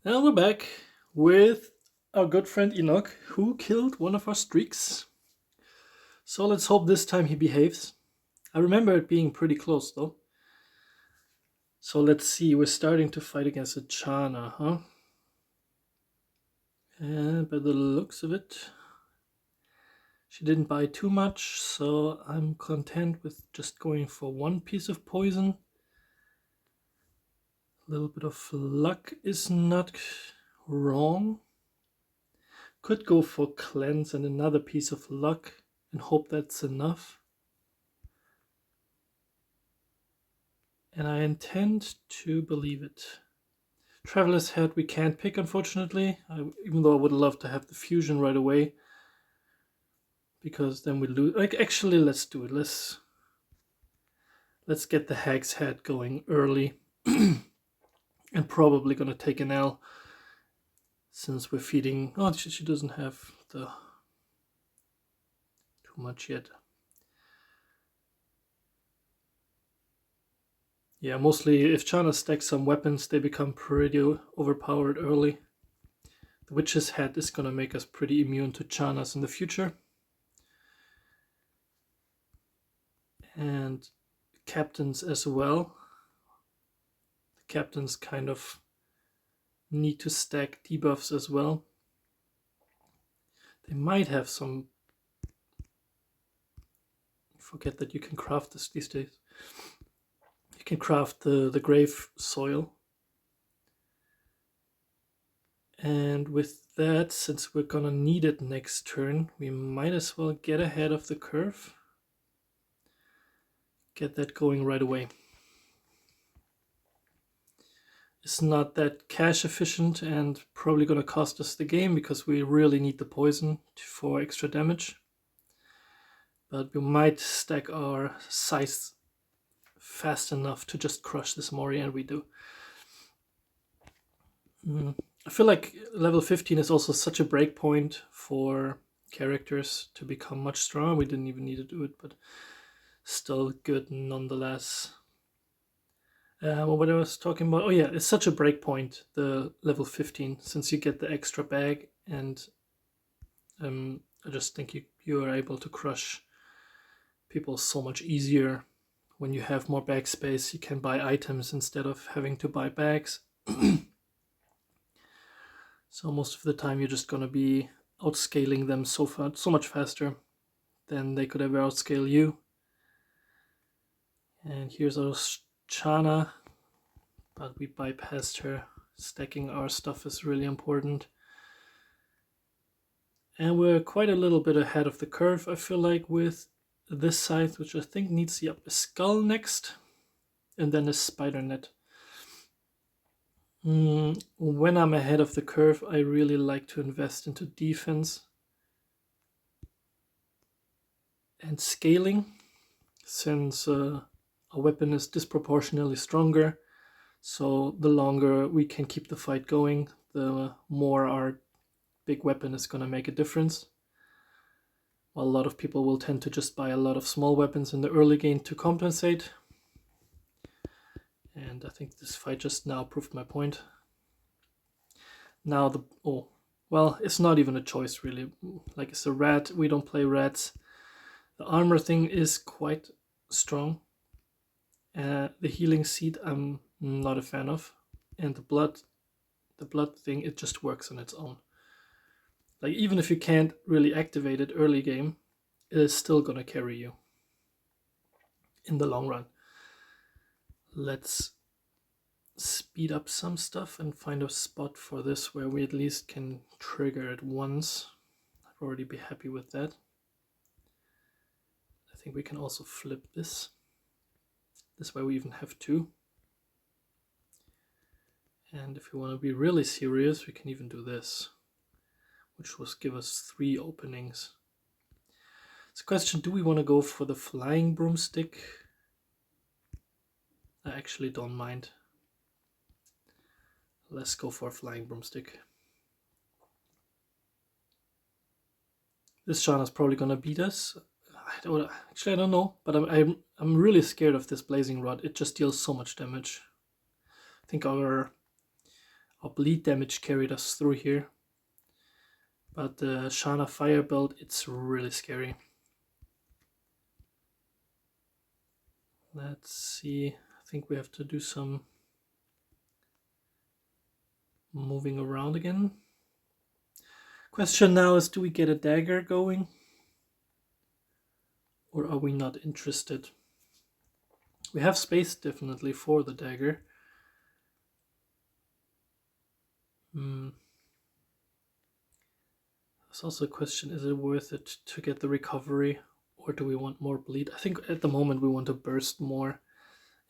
And we're back with our good friend Enoch, who killed one of our streaks. So let's hope this time he behaves. I remember it being pretty close though. So let's see, we're starting to fight against a Chana, huh? And by the looks of it, she didn't buy too much, so I'm content with just going for one piece of poison. A little bit of luck is not wrong. Could go for cleanse and another piece of luck and hope that's enough. And I intend to believe it. Traveler's Head we can't pick, unfortunately, even though I would love to have the fusion right away. Because then we lose. Like, actually, let's do it. Let's get the Hag's Head going early. And probably gonna take an L. Since we're feeding... Oh, she doesn't have the... too much yet. Yeah, mostly if Chana stacks some weapons, they become pretty overpowered early. The Witch's Head is gonna make us pretty immune to Chanas in the future. And captains as well. The captains kind of need to stack debuffs as well. They might have some... Forget that you can craft this these days. You can craft the grave soil. And with that, since we're gonna need it next turn, we might as well get ahead of the curve. Get that going right away. It's not that cash efficient and probably gonna cost us the game because we really need the poison for extra damage. But we might stack our size fast enough to just crush this Mori, and we do. I feel like level 15 is also such a breakpoint for characters to become much stronger. We didn't even need to do it, but still good nonetheless. What I was talking about, oh yeah, it's such a breakpoint, the level 15, since you get the extra bag, and I just think you are able to crush people so much easier when you have more bag space. You can buy items instead of having to buy bags. So most of the time you're just gonna be outscaling them so much faster than they could ever outscale you. And here's our Chana, but we bypassed her. Stacking our stuff is really important. And we're quite a little bit ahead of the curve, I feel like, with this scythe, which I think needs the upper skull next, and then a spider net. When I'm ahead of the curve, I really like to invest into defense and scaling, since a weapon is disproportionately stronger. So the longer we can keep the fight going, the more our big weapon is going to make a difference. While a lot of people will tend to just buy a lot of small weapons in the early game to compensate. And I think this fight just now proved my point. Now well, it's not even a choice really. Like, it's a rat, we don't play rats. The armor thing is quite strong. The healing seed I'm not a fan of. And the blood thing, it just works on its own. Like, even if you can't really activate it early game, it is still gonna carry you in the long run. Let's speed up some stuff and find a spot for this where we at least can trigger it once. I'd already be happy with that. I think we can also flip this. This way we even have two. And if we want to be really serious, we can even do this, which will give us 3 openings. It's a question, do we want to go for the flying broomstick? I actually don't mind. Let's go for a flying broomstick. This Shana's probably gonna beat us. I don't know, but I'm really scared of this blazing rod. It just deals so much damage. I think our Our bleed damage carried us through here. But the Shana Fire build, it's really scary. Let's see. I think we have to do some moving around again. Question now is, do we get a dagger going? Or are we not interested? We have space definitely for the dagger. There's also a question, is it worth it to get the recovery? Or do we want more bleed? I think at the moment we want to burst more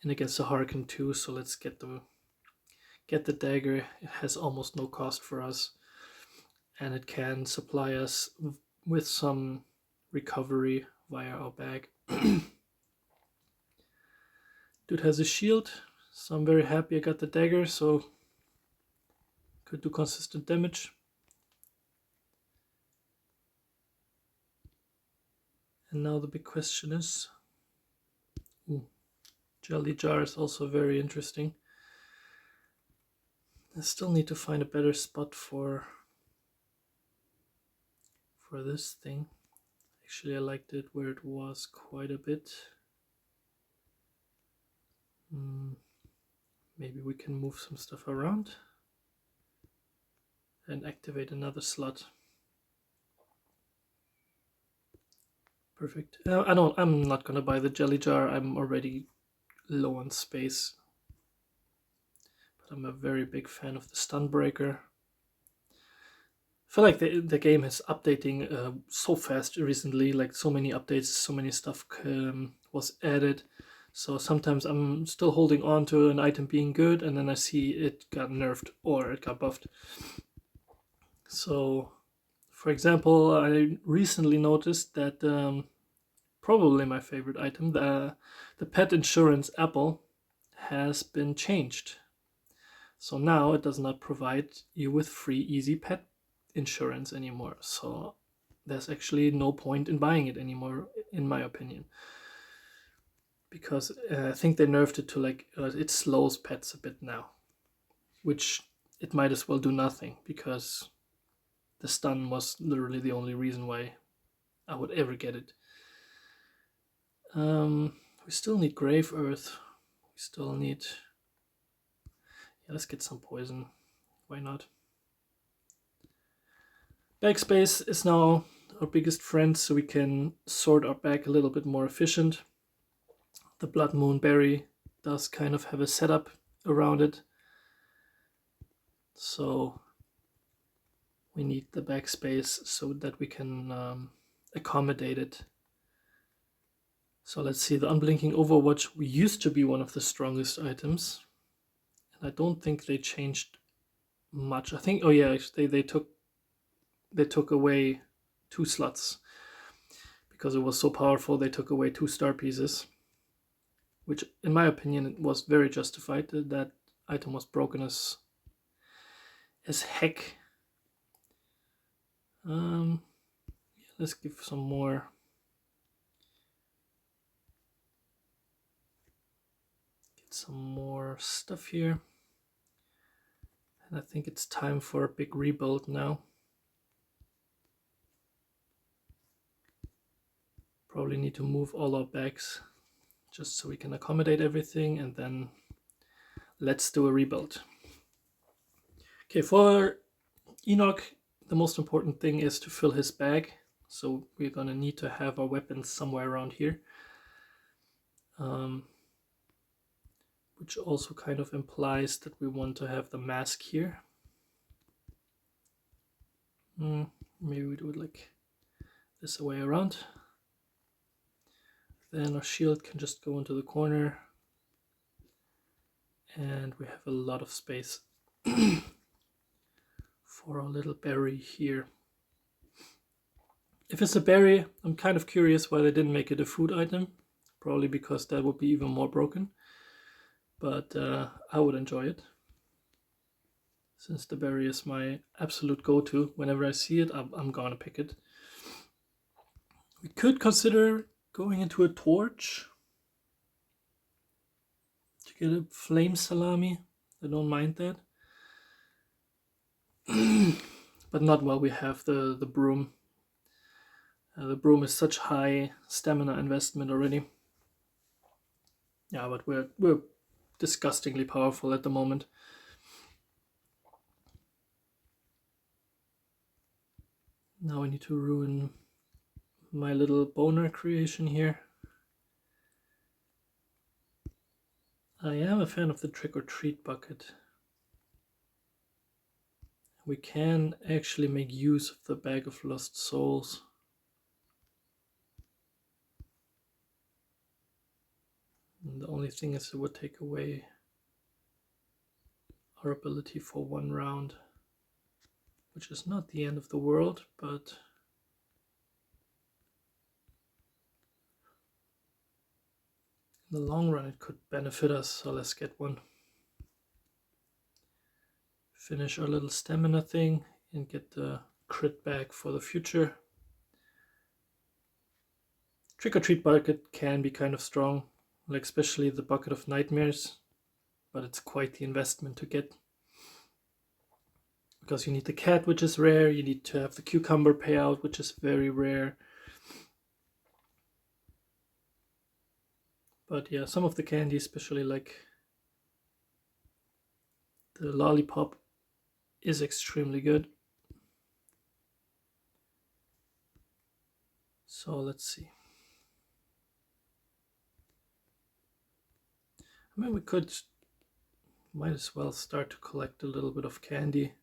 and against the Hurricane too, so let's get the dagger. It has almost no cost for us, and it can supply us with some recovery via our bag. Dude has a shield, so I'm very happy I got the dagger, so could do consistent damage. And now the big question is, Jelly Jar is also very interesting. I still need to find a better spot for this thing. Actually, I liked it where it was quite a bit. Maybe we can move some stuff around and activate another slot. Perfect. I'm not gonna buy the Jelly Jar. I'm already low on space. But I'm a very big fan of the Stun Breaker. I feel like the game is updating so fast recently, like so many updates, so many stuff was added. So sometimes I'm still holding on to an item being good, and then I see it got nerfed or it got buffed. So, for example, I recently noticed that probably my favorite item, the pet insurance apple, has been changed. So now it does not provide you with free easy pet insurance anymore. So there's actually no point in buying it anymore, in my opinion. Because I think they nerfed it to like, it slows pets a bit now. Which it might as well do nothing, because the stun was literally the only reason why I would ever get it. We still need Grave Earth. We still need... Yeah, let's get some poison. Why not? Backspace is now our biggest friend, so we can sort our bag a little bit more efficient. The Blood Moon Berry does kind of have a setup around it. So we need the backspace so that we can accommodate it. So let's see, the Unblinking Overwatch used to be one of the strongest items. And I don't think they changed much. I think, oh yeah, they took away 2 slots. Because it was so powerful, they took away 2 star pieces. Which, in my opinion, was very justified. That item was broken as heck. Yeah, let's give some more. Get some more stuff here. And I think it's time for a big rebuild now. Probably need to move all our bags just so we can accommodate everything, and then let's do a rebuild. Okay, for Enoch, the most important thing is to fill his bag. So we're gonna need to have our weapons somewhere around here. Which also kind of implies that we want to have the mask here. Maybe we do it like this way around. Then our shield can just go into the corner. And we have a lot of space for our little berry here. If it's a berry, I'm kind of curious why they didn't make it a food item. Probably because that would be even more broken. But I would enjoy it. Since the berry is my absolute go-to. Whenever I see it, I'm gonna pick it. We could consider going into a torch to get a flame salami. I don't mind that. but not while we have the broom. The broom is such high stamina investment already. Yeah, but we're disgustingly powerful at the moment. Now I need to ruin my little boner creation here. I am a fan of the trick or treat bucket. We can actually make use of the bag of lost souls. And the only thing is it would take away our ability for 1 round, which is not the end of the world, but in the long run it could benefit us, so let's get one. Finish our little stamina thing and get the crit back for the future. Trick or treat bucket can be kind of strong, like especially the bucket of nightmares, but it's quite the investment to get. Because you need the cat, which is rare, you need to have the cucumber payout, which is very rare. But yeah, some of the candy, especially like the lollipop, is extremely good. So let's see. I mean, might as well start to collect a little bit of candy,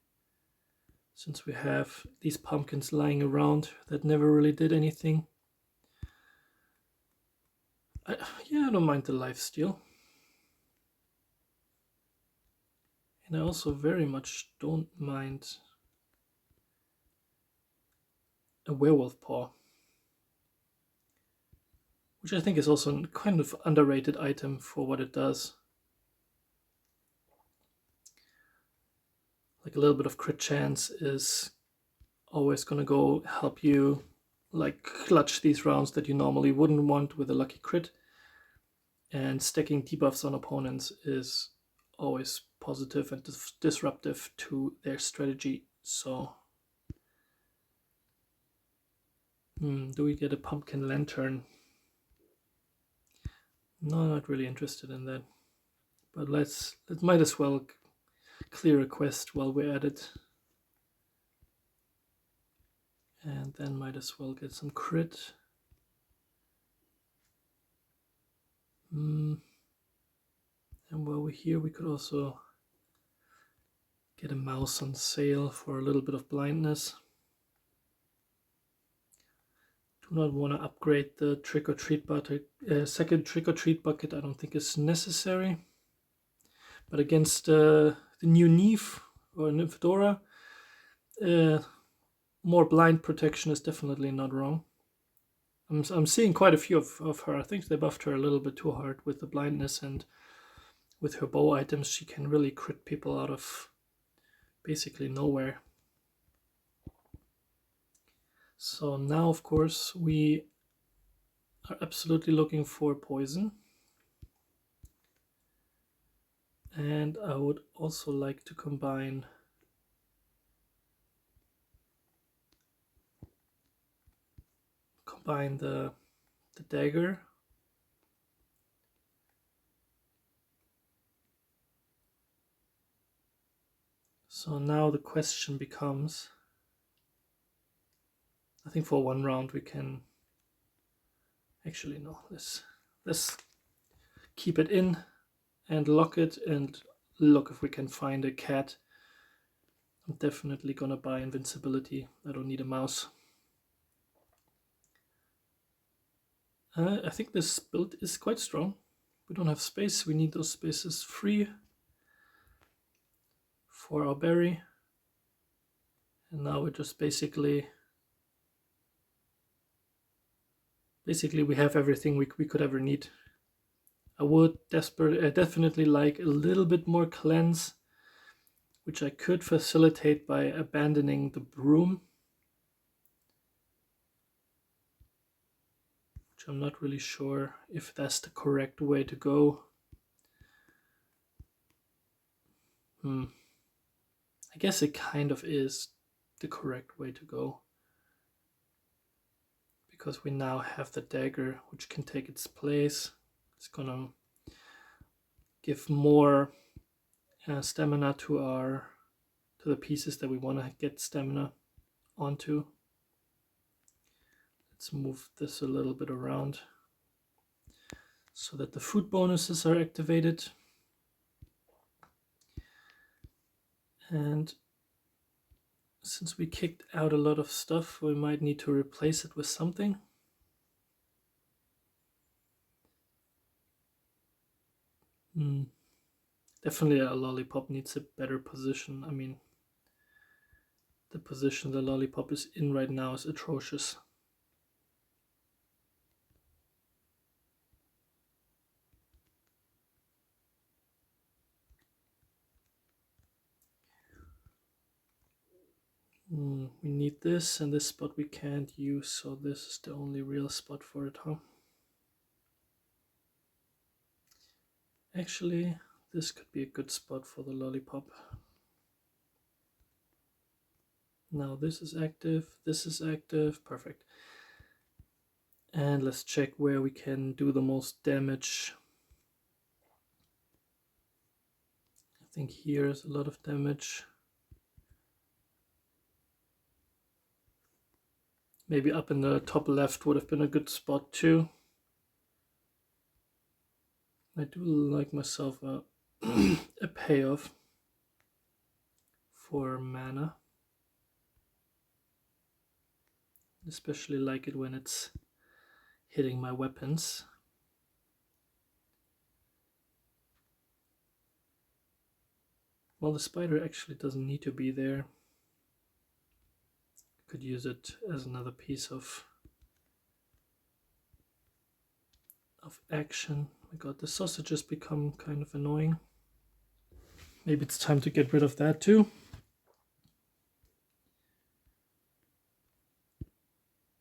since we have these pumpkins lying around that never really did anything. Yeah, I don't mind the lifesteal. And I also very much don't mind a werewolf paw, which I think is also a kind of underrated item for what it does. Like a little bit of crit chance is always gonna go help you like clutch these rounds that you normally wouldn't want with a lucky crit. And stacking debuffs on opponents is always positive and disruptive to their strategy. So do we get a pumpkin lantern? No, not really interested in that. But let's might as well clear a quest while we're at it. And then might as well get some crit. And while we're here, we could also get a mouse on sale for a little bit of blindness. Do not want to upgrade the trick or treat bucket. Second trick or treat bucket I don't think is necessary. But against the new Neve or Nymphadora, more blind protection is definitely not wrong. I'm seeing quite a few of her. I think they buffed her a little bit too hard with the blindness, and with her bow items she can really crit people out of basically nowhere. So now of course we are absolutely looking for poison. And I would also like to combine the dagger. So now the question becomes, I think for 1 round we can actually no, let's keep it in and lock it and look if we can find a cat. I'm definitely gonna buy invincibility. I don't need a mouse. I think this build is quite strong. We don't have space. We need those spaces free for our berry. And now we're just basically we have everything we could ever need. I would definitely like a little bit more cleanse, which I could facilitate by abandoning the broom, which I'm not really sure if that's the correct way to go. I guess it kind of is the correct way to go, because we now have the dagger which can take its place. It's gonna give more stamina to the pieces that we want to get stamina onto. Let's move this a little bit around so that the food bonuses are activated. And since we kicked out a lot of stuff, we might need to replace it with something. Definitely a lollipop needs a better position. I mean, the position the lollipop is in right now is atrocious. We need this, and this spot we can't use, so this is the only real spot for it, huh? Actually, this could be a good spot for the lollipop. Now this is active, perfect. And let's check where we can do the most damage. I think here is a lot of damage. Maybe up in the top left would have been a good spot too. I do like myself a, a payoff for mana. Especially like it when it's hitting my weapons. Well, the spider actually doesn't need to be there. Could use it as another piece of action. Oh my god, the sausages become kind of annoying. Maybe it's time to get rid of that too.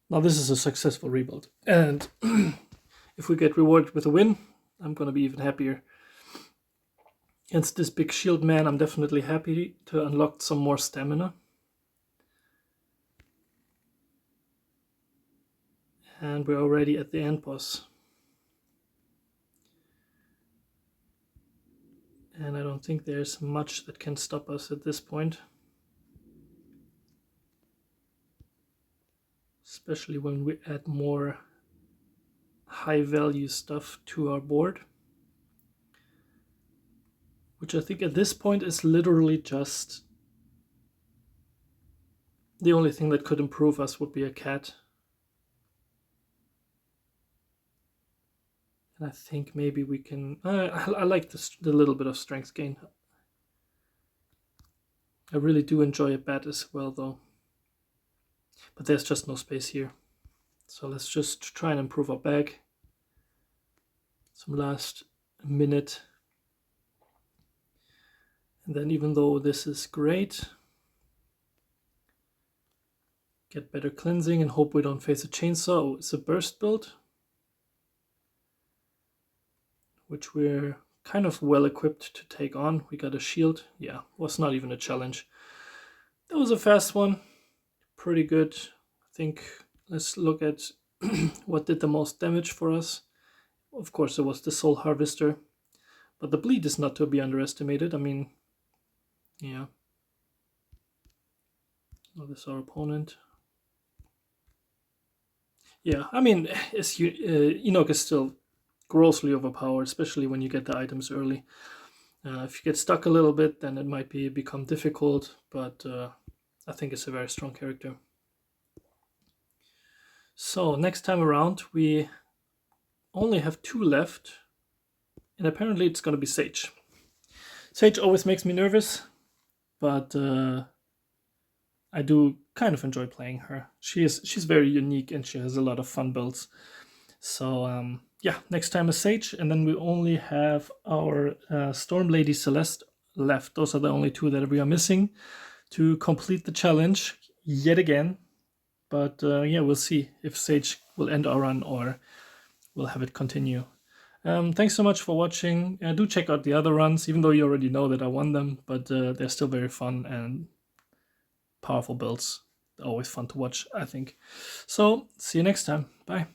Now this is a successful rebuild, and if we get rewarded with a win, I'm gonna be even happier. Against this big shield man, I'm definitely happy to unlock some more stamina. And we're already at the end boss. And I don't think there's much that can stop us at this point. Especially when we add more high value stuff to our board. Which I think at this point is literally just the only thing that could improve us would be a cat. And I think maybe we can... I like the little bit of strength gain. I really do enjoy a bat as well, though. But there's just no space here. So let's just try and improve our bag. Some last minute. And then even though this is great, get better cleansing and hope we don't face a chainsaw. Oh, it's a burst build, which we're kind of well equipped to take on. We got a shield. Yeah, was not even a challenge. That was a fast one. Pretty good. I think let's look at what did the most damage for us. Of course, it was the Soul Harvester. But the bleed is not to be underestimated. I mean, yeah. Oh, this is our opponent. Yeah, I mean, Enoch is still grossly overpowered, especially when you get the items early. If you get stuck a little bit, then it might become difficult, but I think it's a very strong character. So next time around, we only have 2 left, and apparently it's going to be Sage. Sage always makes me nervous, but I do kind of enjoy playing her. She's very unique and she has a lot of fun builds. So yeah, next time is Sage, and then we only have our Storm Lady Celeste left. Those are the only 2 that we are missing to complete the challenge yet again. But yeah, we'll see if Sage will end our run or we'll have it continue. Thanks so much for watching. Do check out the other runs, even though you already know that I won them, but they're still very fun and powerful builds. Always fun to watch, I think. So, see you next time. Bye.